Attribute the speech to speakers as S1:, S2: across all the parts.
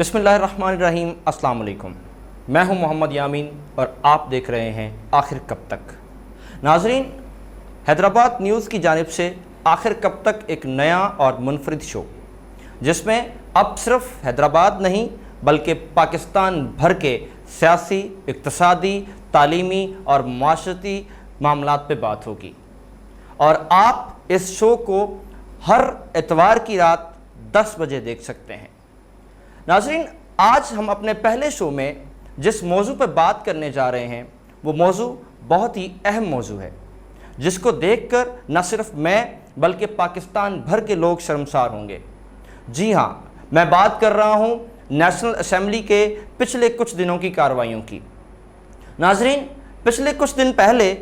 S1: بسم اللہ الرحمن الرحیم۔ السلام علیکم، میں ہوں محمد یامین اور آپ دیکھ رہے ہیں آخر کب تک۔ ناظرین، حیدرآباد نیوز کی جانب سے آخر کب تک ایک نیا اور منفرد شو، جس میں اب صرف حیدرآباد نہیں بلکہ پاکستان بھر کے سیاسی، اقتصادی، تعلیمی اور معاشرتی معاملات پہ بات ہوگی، اور آپ اس شو کو ہر اتوار کی رات 10 بجے دیکھ سکتے ہیں۔ ناظرین، آج ہم اپنے پہلے شو میں جس موضوع پہ بات کرنے جا رہے ہیں وہ موضوع بہت ہی اہم موضوع ہے، جس کو دیکھ کر نہ صرف میں بلکہ پاکستان بھر کے لوگ شرمسار ہوں گے۔ جی ہاں، میں بات کر رہا ہوں نیشنل اسمبلی کے پچھلے کچھ دنوں کی کارروائیوں کی۔ ناظرین، پچھلے کچھ دن پہلے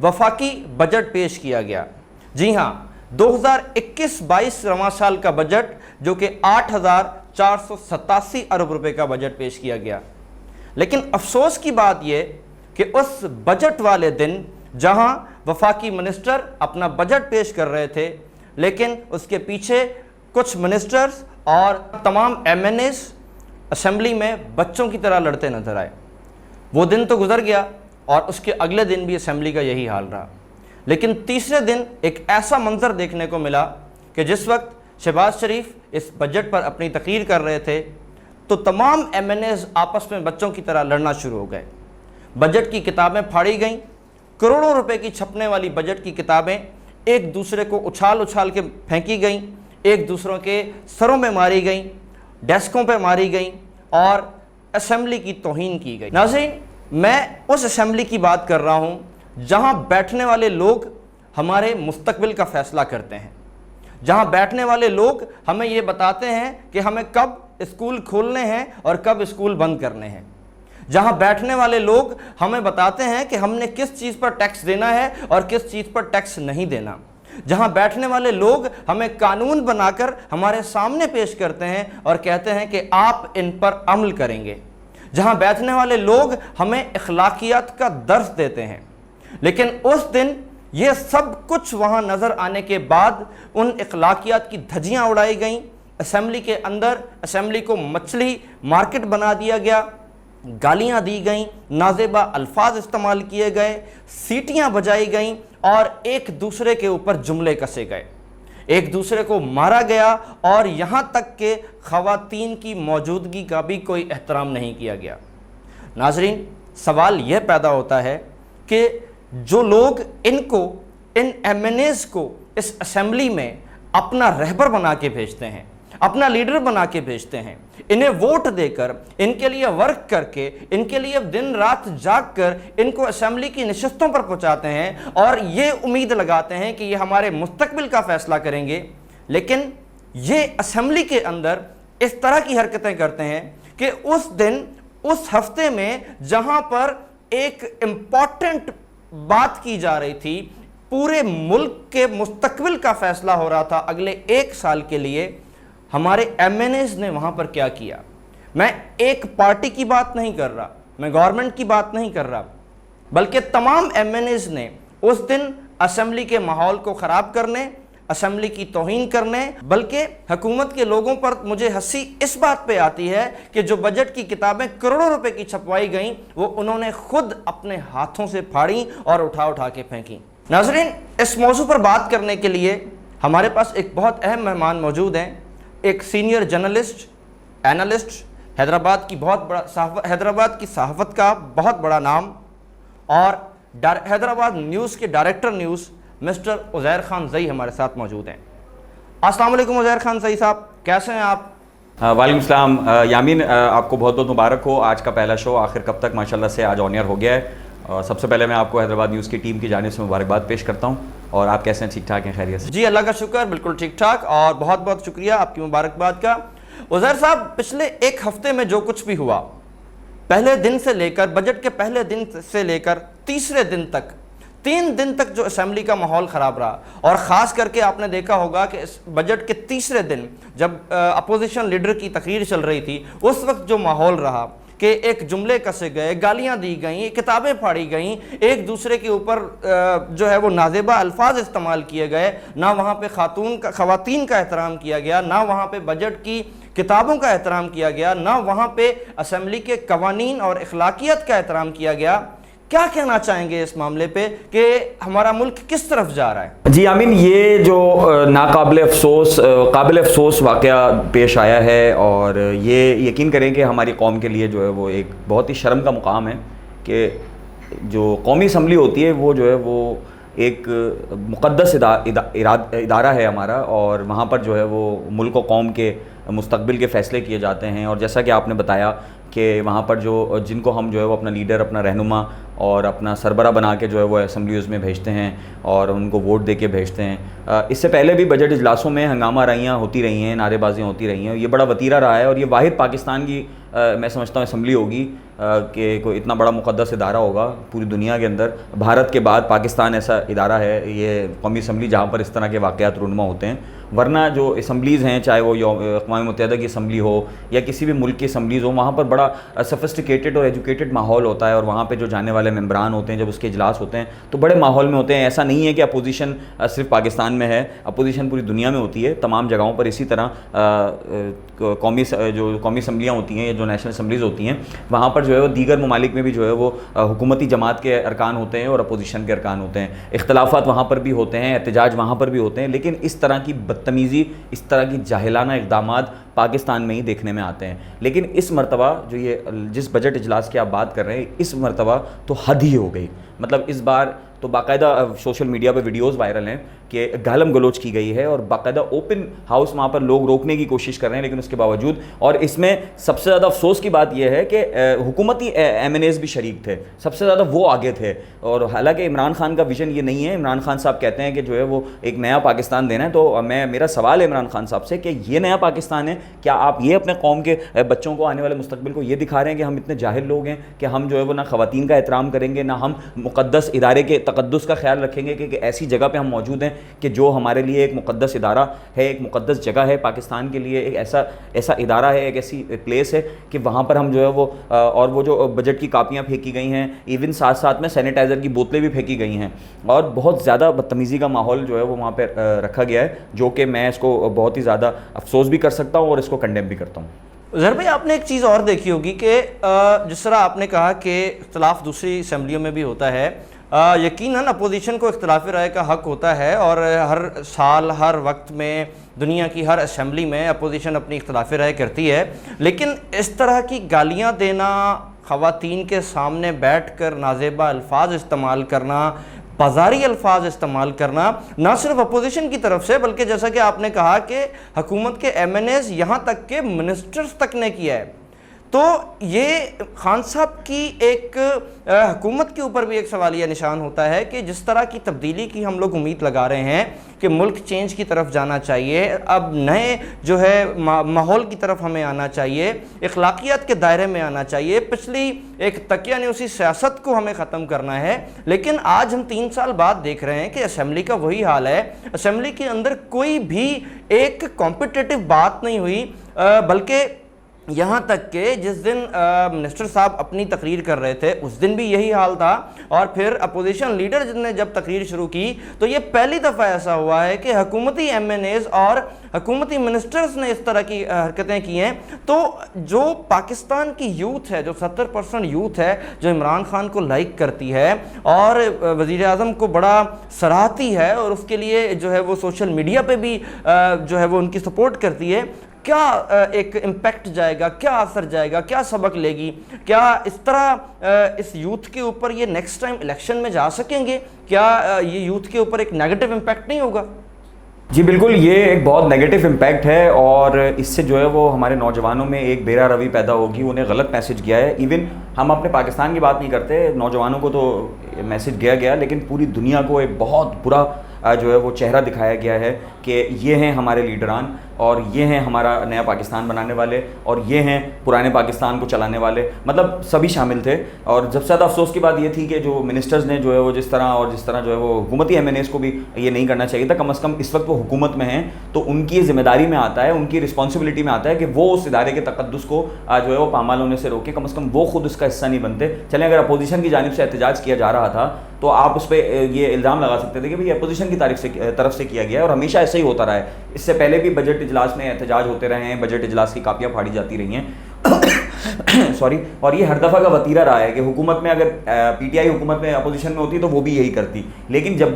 S1: وفاقی بجٹ پیش کیا گیا۔ جی ہاں، 2021-22 رواں سال کا بجٹ، جو کہ 8,487 ارب روپے کا بجٹ پیش کیا گیا۔ لیکن افسوس کی بات یہ کہ اس بجٹ والے دن جہاں وفاقی منسٹر اپنا بجٹ پیش کر رہے تھے، لیکن اس کے پیچھے کچھ منسٹرز اور تمام ایم این ایز اسمبلی میں بچوں کی طرح لڑتے نظر آئے۔ وہ دن تو گزر گیا اور اس کے اگلے دن بھی اسمبلی کا یہی حال رہا، لیکن تیسرے دن ایک ایسا منظر دیکھنے کو ملا کہ جس وقت شہباز شریف اس بجٹ پر اپنی تقریر کر رہے تھے تو تمام ایم این ایز آپس میں بچوں کی طرح لڑنا شروع ہو گئے۔ بجٹ کی کتابیں پھاڑی گئیں، کروڑوں روپے کی چھپنے والی بجٹ کی کتابیں ایک دوسرے کو اچھال اچھال کے پھینکی گئیں، ایک دوسروں کے سروں میں ماری گئیں، ڈیسکوں پہ ماری گئیں اور اسمبلی کی توہین کی گئی۔ ناظرین، میں اس اسمبلی کی بات کر رہا ہوں جہاں بیٹھنے والے لوگ ہمارے مستقبل کا فیصلہ کرتے ہیں، جہاں بیٹھنے والے لوگ ہمیں یہ بتاتے ہیں کہ ہمیں کب اسکول کھولنے ہیں اور کب اسکول بند کرنے ہیں، جہاں بیٹھنے والے لوگ ہمیں بتاتے ہیں کہ ہم نے کس چیز پر ٹیکس دینا ہے اور کس چیز پر ٹیکس نہیں دینا، جہاں بیٹھنے والے لوگ ہمیں قانون بنا کر ہمارے سامنے پیش کرتے ہیں اور کہتے ہیں کہ آپ ان پر عمل کریں گے، جہاں بیٹھنے والے لوگ ہمیں اخلاقیات کا درس دیتے ہیں۔ لیکن اس دن یہ سب کچھ وہاں نظر آنے کے بعد ان اخلاقیات کی دھجیاں اڑائی گئیں، اسمبلی کے اندر اسمبلی کو مچھلی مارکیٹ بنا دیا گیا، گالیاں دی گئیں، نازیبا الفاظ استعمال کیے گئے، سیٹیاں بجائی گئیں اور ایک دوسرے کے اوپر جملے کسے گئے، ایک دوسرے کو مارا گیا اور یہاں تک کہ خواتین کی موجودگی کا بھی کوئی احترام نہیں کیا گیا۔ ناظرین، سوال یہ پیدا ہوتا ہے کہ جو لوگ ان ایم این ایز کو اس اسمبلی میں اپنا رہبر بنا کے بھیجتے ہیں، اپنا لیڈر بنا کے بھیجتے ہیں، انہیں ووٹ دے کر، ان کے لیے ورک کر کے، ان کے لیے دن رات جاگ کر ان کو اسمبلی کی نشستوں پر پہنچاتے ہیں اور یہ امید لگاتے ہیں کہ یہ ہمارے مستقبل کا فیصلہ کریں گے، لیکن یہ اسمبلی کے اندر اس طرح کی حرکتیں کرتے ہیں کہ اس دن، اس ہفتے میں جہاں پر ایک امپورٹنٹ بات کی جا رہی تھی، پورے ملک کے مستقبل کا فیصلہ ہو رہا تھا اگلے 1 سال کے لیے، ہمارے ایم این ایز نے وہاں پر کیا کیا۔ میں ایک پارٹی کی بات نہیں کر رہا، میں گورنمنٹ کی بات نہیں کر رہا، بلکہ تمام ایم این ایز نے اس دن اسمبلی کے ماحول کو خراب کرنے، اسمبلی کی توہین کرنے، بلکہ حکومت کے لوگوں پر مجھے ہنسی اس بات پہ آتی ہے کہ جو بجٹ کی کتابیں کروڑوں روپے کی چھپوائی گئیں وہ انہوں نے خود اپنے ہاتھوں سے پھاڑیں اور اٹھا کے پھینکیں۔ ناظرین، اس موضوع پر بات کرنے کے لیے ہمارے پاس ایک بہت اہم مہمان موجود ہیں، ایک سینئر جرنلسٹ، اینالسٹ، حیدرآباد کی صحافت کا بہت بڑا نام اور حیدرآباد نیوز کے director news mister Uzair Khanzai ہمارے ساتھ موجود ہیں۔ السلام علیکم عزیر خان زئی صاحب، کیسے ہیں آپ؟
S2: وعلیکم السلام یامین، آپ کو بہت بہت مبارک ہو۔ آج کا پہلا شو آخر کب تک ماشاءاللہ سے آج آن ایئر ہو گیا ہے۔ سب سے پہلے میں آپ کو حیدرآباد نیوز کی ٹیم کی جانب سے مبارکباد پیش کرتا ہوں، اور آپ کیسے ہیں؟ ٹھیک ٹھاک ہیں؟ خیریت سے؟
S1: جی اللہ کا شکر، بالکل ٹھیک ٹھاک، اور بہت بہت شکریہ آپ کی مبارکباد کا۔ عزیر صاحب، پچھلے 1 ہفتے میں جو کچھ بھی ہوا، پہلے دن سے لے کر، بجٹ کے پہلے دن سے لے کر تیسرے دن تک، 3 دن تک جو اسمبلی کا ماحول خراب رہا، اور خاص کر کے آپ نے دیکھا ہوگا کہ اس بجٹ کے تیسرے دن جب اپوزیشن لیڈر کی تقریر چل رہی تھی، اس وقت جو ماحول رہا کہ ایک جملے کسے گئے، گالیاں دی گئیں، کتابیں پھاڑی گئیں، ایک دوسرے کے اوپر جو ہے وہ نازیبا الفاظ استعمال کیے گئے، نہ وہاں پہ خواتین کا احترام کیا گیا، نہ وہاں پہ بجٹ کی کتابوں کا احترام کیا گیا، نہ وہاں پہ اسمبلی کے قوانین اور اخلاقیات کا احترام کیا گیا. کیا کہنا چاہیں گے اس معاملے پہ کہ ہمارا ملک کس طرف جا رہا ہے؟
S2: جی یامین، یہ جو قابل افسوس واقعہ پیش آیا ہے، اور یہ یقین کریں کہ ہماری قوم کے لیے جو ہے وہ ایک بہت ہی شرم کا مقام ہے کہ جو قومی اسمبلی ہوتی ہے وہ جو ہے وہ ایک مقدس ادارہ ہے ہمارا، اور وہاں پر جو ہے وہ ملک و قوم کے مستقبل کے فیصلے کیے جاتے ہیں. اور جیسا کہ آپ نے بتایا کہ وہاں پر جن کو ہم جو ہے وہ اپنا لیڈر، اپنا رہنما اور اپنا سربراہ بنا کے جو ہے وہ اسمبلیز میں بھیجتے ہیں اور ان کو ووٹ دے کے بھیجتے ہیں. اس سے پہلے بھی بجٹ اجلاسوں میں ہنگامہ آرائیاں ہوتی رہی ہیں، نعرے بازیاں ہوتی رہی ہیں. یہ بڑا وتیرہ رہا ہے، اور یہ واحد پاکستان کی میں سمجھتا ہوں اسمبلی ہوگی کہ کوئی اتنا بڑا مقدس ادارہ ہوگا پوری دنیا کے اندر. بھارت کے بعد پاکستان ایسا ادارہ ہے، یہ قومی اسمبلی، جہاں پر اس طرح کے واقعات رونما ہوتے ہیں. ورنہ جو اسمبلیز ہیں، چاہے وہ اقوام متحدہ کی اسمبلی ہو یا کسی بھی ملک کی اسمبلیز ہو، وہاں پر بڑا سفسٹیکیٹڈ اور ایجوکیٹڈ ماحول ہوتا ہے، اور وہاں پہ جو جانے والے ممبران ہوتے ہیں جب اس کے اجلاس ہوتے ہیں تو بڑے ماحول میں ہوتے ہیں. ایسا نہیں ہے کہ اپوزیشن صرف پاکستان میں ہے، اپوزیشن پوری دنیا میں ہوتی ہے تمام جگہوں پر. اسی طرح قومی اسمبلیاں ہوتی ہیں یا جو نیشنل اسمبلیز ہوتی ہیں، وہاں پر جو ہے وہ دیگر ممالک میں بھی جو ہے وہ حکومتی جماعت کے ارکان ہوتے ہیں اور اپوزیشن کے ارکان ہوتے ہیں. اختلافات وہاں پر بھی ہوتے ہیں، احتجاج وہاں پر بھی ہوتے ہیں، لیکن اس طرح کی بدتمیزی، اس طرح کی جاہلانہ اقدامات پاکستان میں ہی دیکھنے میں آتے ہیں. لیکن اس مرتبہ جس بجٹ اجلاس کی آپ بات کر رہے ہیں، اس مرتبہ تو حد ہی ہو گئی. مطلب اس بار تو باقاعدہ سوشل میڈیا پہ ویڈیوز وائرل ہیں کہ گالم گلوچ کی گئی ہے، اور باقاعدہ اوپن ہاؤس وہاں پر لوگ روکنے کی کوشش کر رہے ہیں، لیکن اس کے باوجود. اور اس میں سب سے زیادہ افسوس کی بات یہ ہے کہ حکومتی ایم این ایز بھی شریک تھے، سب سے زیادہ وہ آگے تھے. اور حالانکہ عمران خان کا ویژن یہ نہیں ہے. عمران خان صاحب کہتے ہیں کہ جو ہے وہ ایک نیا پاکستان دینا ہے. تو میرا سوال ہے عمران خان صاحب سے کہ یہ نیا پاکستان ہے؟ کیا آپ یہ اپنے قوم کے بچوں کو، آنے والے مستقبل کو یہ دکھا رہے ہیں کہ ہم اتنے جاہل لوگ ہیں کہ ہم جو ہے وہ نہ خواتین کا احترام کریں گے، نہ ہم مقدس ادارے کے تقدس کا خیال رکھیں گے کہ ایسی جگہ پہ ہم موجود ہیں کہ جو ہمارے لیے ایک مقدس ادارہ ہے، ایک مقدس جگہ ہے پاکستان کے لیے، ایک ایسا ادارہ ہے، ایک ایسی پلیس ہے کہ وہاں پر ہم جو ہے وہ اور وہ جو بجٹ کی کاپیاں پھینکی گئی ہیں، ایون ساتھ میں سینیٹائزر کی بوتلیں بھی پھینکی گئی ہیں، اور بہت زیادہ بدتمیزی کا ماحول جو ہے وہ وہاں پہ رکھا گیا ہے، جو کہ میں اس کو بہت ہی زیادہ افسوس بھی کر سکتا ہوں اور اس کو کنڈیم بھی کرتا ہوں.
S1: ظہر بھائی، آپ نے ایک چیز اور دیکھی ہوگی کہ جس طرح آپ نے کہا کہ اختلاف دوسری اسمبلیوں میں بھی ہوتا ہے، یقیناً اپوزیشن کو اختلاف رائے کا حق ہوتا ہے، اور ہر سال ہر وقت میں دنیا کی ہر اسمبلی میں اپوزیشن اپنی اختلاف رائے کرتی ہے. لیکن اس طرح کی گالیاں دینا، خواتین کے سامنے بیٹھ کر نازیبہ الفاظ استعمال کرنا، بازاری الفاظ استعمال کرنا، نہ صرف اپوزیشن کی طرف سے بلکہ جیسا کہ آپ نے کہا کہ حکومت کے ایم این ایز، یہاں تک کہ منسٹرز تک نے کیا ہے. تو یہ خان صاحب کی ایک حکومت کے اوپر بھی ایک سوالیہ نشان ہوتا ہے کہ جس طرح کی تبدیلی کی ہم لوگ امید لگا رہے ہیں کہ ملک چینج کی طرف جانا چاہیے، اب نئے جو ہے ماحول کی طرف ہمیں آنا چاہیے، اخلاقیات کے دائرے میں آنا چاہیے، پچھلی ایک تکیہ نیوسی سیاست کو ہمیں ختم کرنا ہے. لیکن آج ہم 3 سال بعد دیکھ رہے ہیں کہ اسمبلی کا وہی حال ہے. اسمبلی کے اندر کوئی بھی ایک کمپٹیٹو بات نہیں ہوئی، بلکہ یہاں تک کہ جس دن منسٹر صاحب اپنی تقریر کر رہے تھے اس دن بھی یہی حال تھا، اور پھر اپوزیشن لیڈر نے جب تقریر شروع کی تو یہ پہلی دفعہ ایسا ہوا ہے کہ حکومتی ایم این ایز اور حکومتی منسٹرز نے اس طرح کی حرکتیں کی ہیں. تو جو پاکستان کی یوتھ ہے، جو 70% یوتھ ہے جو عمران خان کو لائک کرتی ہے اور وزیر اعظم کو بڑا سراہتی ہے، اور اس کے لیے جو ہے وہ سوشل میڈیا پہ بھی جو ہے وہ ان کی سپورٹ کرتی ہے، کیا ایک امپیکٹ جائے گا، کیا اثر جائے گا، کیا سبق لے گی؟ کیا اس طرح اس یوتھ کے اوپر یہ نیکسٹ ٹائم الیکشن میں جا سکیں گے؟ کیا یہ یوتھ کے اوپر ایک نیگیٹو امپیکٹ نہیں ہوگا؟
S2: جی بالکل، یہ ایک بہت نیگیٹو امپیکٹ ہے، اور اس سے جو ہے وہ ہمارے نوجوانوں میں ایک بیرا روی پیدا ہوگی، انہیں غلط میسج گیا ہے. ایون ہم اپنے پاکستان کی بات نہیں کرتے، نوجوانوں کو تو میسج گیا لیکن پوری دنیا کو ایک بہت برا جو ہے وہ چہرہ دکھایا گیا ہے کہ یہ ہیں ہمارے لیڈران، اور یہ ہیں ہمارا نیا پاکستان بنانے والے، اور یہ ہیں پرانے پاکستان کو چلانے والے. مطلب سبھی شامل تھے. اور جب سے زیادہ افسوس کی بات یہ تھی کہ جو منسٹرز نے جو ہے وہ جس طرح جو ہے وہ حکومتی ایم این ایز کو بھی یہ نہیں کرنا چاہیے تھا. کم از کم اس وقت وہ حکومت میں ہیں تو ان کی ذمہ داری میں آتا ہے، ان کی رسپانسبلٹی میں آتا ہے کہ وہ اس ادارے کے تقدس کو جو ہے وہ پامال ہونے سے روکیں. کم از کم وہ خود اس کا حصہ نہیں بنتے. چلیں، اگر اپوزیشن کی جانب سے احتجاج کیا جا رہا تھا تو آپ اس پہ یہ الزام لگا سکتے تھے کہ بھئی اپوزیشن کی طرف سے کیا گیا ہے، اور ہمیشہ ایسے ایسا ہی ہوتا رہا ہے. اس سے پہلے بھی بجٹ اجلاس میں احتجاج ہوتے رہے ہیں, بجٹ اجلاس کی کاپیاں پھاڑی جاتی رہی ہیں سوری. اور یہ ہر دفعہ کا وتیرہ رہا ہے کہ حکومت میں اگر پی ٹی آئی حکومت میں اپوزیشن میں ہوتی تو وہ بھی یہی کرتی. لیکن جب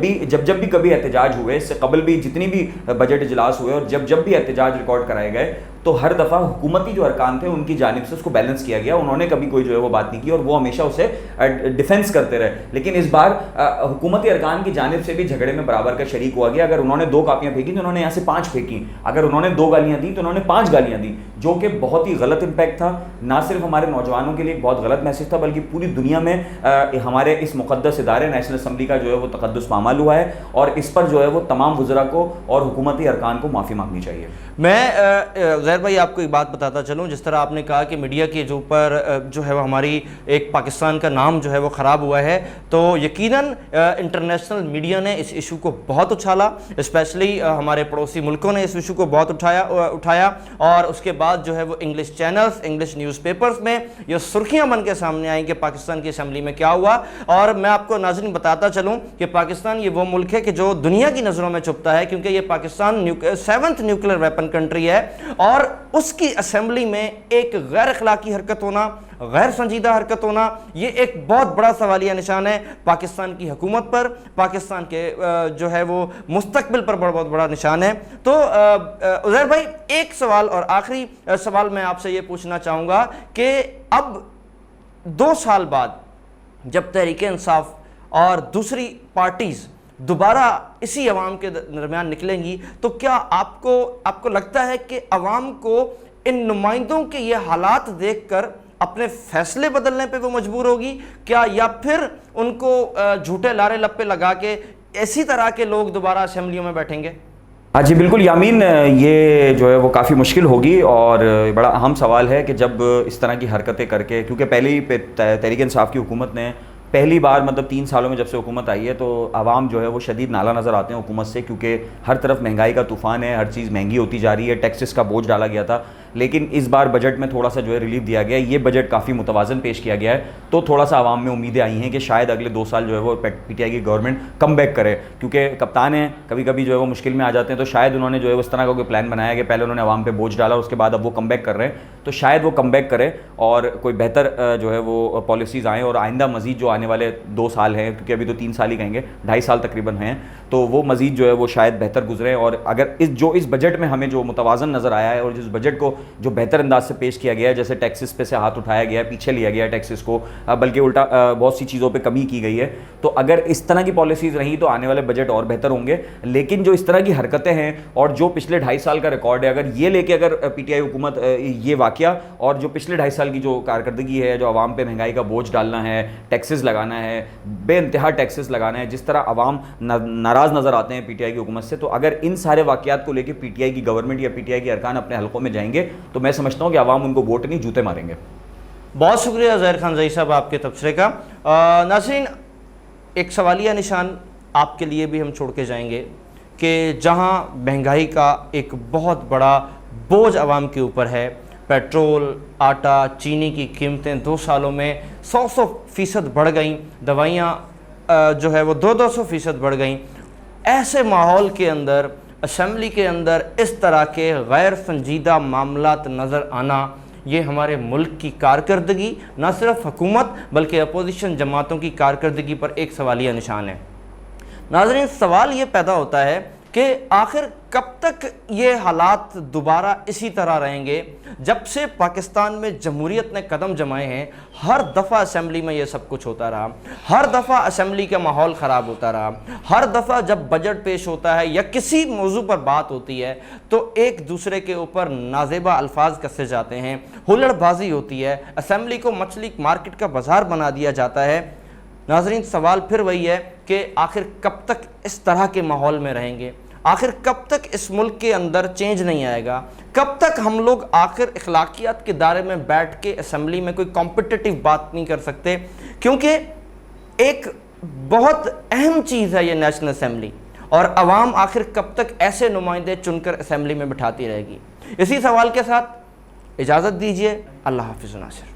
S2: بھی کبھی احتجاج ہوئے, اس سے قبل بھی جتنی بھی بجٹ اجلاس ہوئے اور جب بھی احتجاج ریکارڈ کرائے گئے, تو ہر دفعہ حکومتی جو ارکان تھے ان کی جانب سے اس کو بیلنس کیا گیا. انہوں نے کبھی کوئی جو ہے وہ بات نہیں کی اور وہ ہمیشہ اسے ڈیفینس کرتے رہے. لیکن اس بار حکومتی ارکان کی جانب سے بھی جھگڑے میں برابر کا شریک ہوا گیا. اگر انہوں نے 2 کاپیاں پھینکی تو انہوں نے یہاں سے 5 پھینکی. اگر انہوں نے 2 گالیاں دی تو انہوں نے 5 گالیاں دی, جو کہ بہت ہی غلط امپیکٹ تھا. نہ صرف ہمارے نوجوانوں کے لیے ایک بہت غلط میسج تھا, بلکہ پوری دنیا میں ہمارے اس مقدس ادارے نیشنل اسمبلی کا جو ہے وہ تقدس پامال ہوا ہے. اور اس پر جو ہے وہ تمام وزراء کو اور حکومتی ارکان کو معافی مانگنی چاہیے.
S1: میں زہر بھائی آپ کو ایک بات بتاتا چلوں. جس طرح آپ نے کہا کہ میڈیا کے جو اوپر جو ہے وہ ہماری ایک پاکستان کا نام جو ہے وہ خراب ہوا ہے, تو یقیناً انٹرنیشنل میڈیا نے اس ایشو کو بہت اچھالا. اسپیشلی ہمارے پڑوسی ملکوں نے اس ایشو کو بہت اٹھایا اور اس کے بعد جو ہے وہ English channels, English news papers میں یہ سرخیاں بن کے سامنے آئیں کہ پاکستان کی اسمبلی میں کیا ہوا. اور میں آپ کو ناظرین بتاتا چلوں کہ پاکستان یہ وہ ملک ہے کہ جو دنیا کی نظروں میں چھپتا ہے, کیونکہ یہ Pakistan 7th nuclear weapon country ہے, اور اس کی اسمبلی میں ایک غیر اخلاقی حرکت ہونا, غیر سنجیدہ حرکت ہونا, یہ ایک بہت بڑا سوالیہ نشان ہے پاکستان کی حکومت پر, پاکستان کے جو ہے وہ مستقبل پر بہت بڑا نشان ہے. تو عزیر بھائی ایک سوال اور آخری سوال میں آپ سے یہ پوچھنا چاہوں گا کہ اب 2 سال بعد جب تحریک انصاف اور دوسری پارٹیز دوبارہ اسی عوام کے درمیان نکلیں گی, تو کیا آپ کو لگتا ہے کہ عوام کو ان نمائندوں کے یہ حالات دیکھ کر اپنے فیصلے بدلنے پہ وہ مجبور ہوگی کیا, یا پھر ان کو جھوٹے لارے لپے لگا کے اسی طرح کے لوگ دوبارہ اسمبلیوں میں بیٹھیں گے؟
S2: ہاں جی بالکل یامین, یہ جو ہے وہ کافی مشکل ہوگی اور بڑا اہم سوال ہے کہ جب اس طرح کی حرکتیں کر کے, کیونکہ پہلے ہی تحریک انصاف کی حکومت نے پہلی بار مطلب 3 سالوں میں جب سے حکومت آئی ہے تو عوام جو ہے وہ شدید نالا نظر آتے ہیں حکومت سے, کیونکہ ہر طرف مہنگائی کا طوفان ہے, ہر چیز مہنگی ہوتی جا رہی ہے, ٹیکسز کا بوجھ ڈالا گیا تھا. لیکن اس بار بجٹ میں تھوڑا سا جو ہے ریلیف دیا گیا ہے, یہ بجٹ کافی متوازن پیش کیا گیا ہے, تو تھوڑا سا عوام میں امیدیں آئی ہیں کہ شاید اگلے 2 سال جو ہے وہ پی ٹی آئی کی گورنمنٹ کم بیک کرے. کیونکہ کپتان ہیں, کبھی کبھی جو ہے وہ مشکل میں آ جاتے ہیں, تو شاید انہوں نے جو ہے اس طرح کا کوئی پلان بنایا کہ پہلے انہوں نے عوام پہ بوجھ ڈالا, اس کے بعد اب وہ کم بیک کر رہے ہیں, تو شاید وہ کم بیک کرے اور کوئی بہتر جو ہے وہ پالیسیز آئیں, اور آئندہ مزید جو آنے والے 2 سال ہیں, کیونکہ ابھی تو 3 سال ہی کہیں گے, 2.5 سال تقریباً ہیں, تو وہ مزید جو ہے وہ شاید بہتر گزریں. اور اگر اس بجٹ میں ہمیں جو متوازن نظر آیا ہے اور جس بجٹ کو جو بہتر انداز سے پیش کیا گیا ہے, جیسے ٹیکسز پہ سے ہاتھ اٹھایا گیا ہے, پیچھے لیا گیا ہے ٹیکسز کو, بلکہ الٹا بہت سی چیزوں پہ کمی کی گئی ہے, تو اگر اس طرح کی پالیسیز رہیں تو آنے والے بجٹ اور بہتر ہوں گے. لیکن جو اس طرح کی حرکتیں ہیں اور جو پچھلے 2.5 سال کا ریکارڈ ہے, اگر یہ لے کے اگر پی ٹی آئی حکومت یہ واقعہ اور جو پچھلے 2.5 سال کی جو کارکردگی ہے, جو عوام پہ مہنگائی کا بوجھ ڈالنا ہے, ٹیکسز لگانا ہے, بے انتہا ٹیکسز لگانا ہے, جس طرح عوام ناراض نظر آتے ہیں پی ٹی آئی کی حکومت سے, تو اگر ان سارے واقعات کو لے کے پی ٹی آئی کی گورنمنٹ یا پی ٹی آئی کے ارکان اپنے حلقوں میں جائیں گے, تو میں سمجھتا ہوں کہ عوام ان کو ووٹ نہیں جوتے ماریں گے.
S1: بہت شکریہ زہر خان زئی صاحب آپ کے تبصرے کا. ناظرین ایک سوالیہ نشان آپ کے لیے بھی ہم چھوڑ کے جائیں گے کہ جہاں مہنگائی کا ایک بہت بڑا بوجھ عوام کے اوپر ہے, پیٹرول, آٹا, چینی کی قیمتیں 2 سالوں میں 100% بڑھ گئیں, دوائیاں جو ہے وہ 200% بڑھ گئیں, ایسے ماحول کے اندر اسمبلی کے اندر اس طرح کے غیر سنجیدہ معاملات نظر آنا, یہ ہمارے ملک کی کارکردگی, نہ صرف حکومت بلکہ اپوزیشن جماعتوں کی کارکردگی پر ایک سوالیہ نشان ہے. ناظرین سوال یہ پیدا ہوتا ہے کہ آخر کب تک یہ حالات دوبارہ اسی طرح رہیں گے. جب سے پاکستان میں جمہوریت نے قدم جمائے ہیں, ہر دفعہ اسمبلی میں یہ سب کچھ ہوتا رہا, ہر دفعہ اسمبلی کا ماحول خراب ہوتا رہا, ہر دفعہ جب بجٹ پیش ہوتا ہے یا کسی موضوع پر بات ہوتی ہے تو ایک دوسرے کے اوپر نازیبا الفاظ کسے جاتے ہیں, ہلڑ بازی ہوتی ہے, اسمبلی کو مچھلی مارکیٹ کا بازار بنا دیا جاتا ہے. ناظرین سوال پھر وہی ہے کہ آخر کب تک اس طرح کے ماحول میں رہیں گے, آخر کب تک اس ملک کے اندر چینج نہیں آئے گا, کب تک ہم لوگ آخر اخلاقیات کے دائرے میں بیٹھ کے اسمبلی میں کوئی کمپٹیٹیو بات نہیں کر سکتے, کیونکہ ایک بہت اہم چیز ہے یہ نیشنل اسمبلی, اور عوام آخر کب تک ایسے نمائندے چن کر اسمبلی میں بٹھاتی رہے گی. اسی سوال کے ساتھ اجازت دیجیے, اللہ حافظ. ناصر.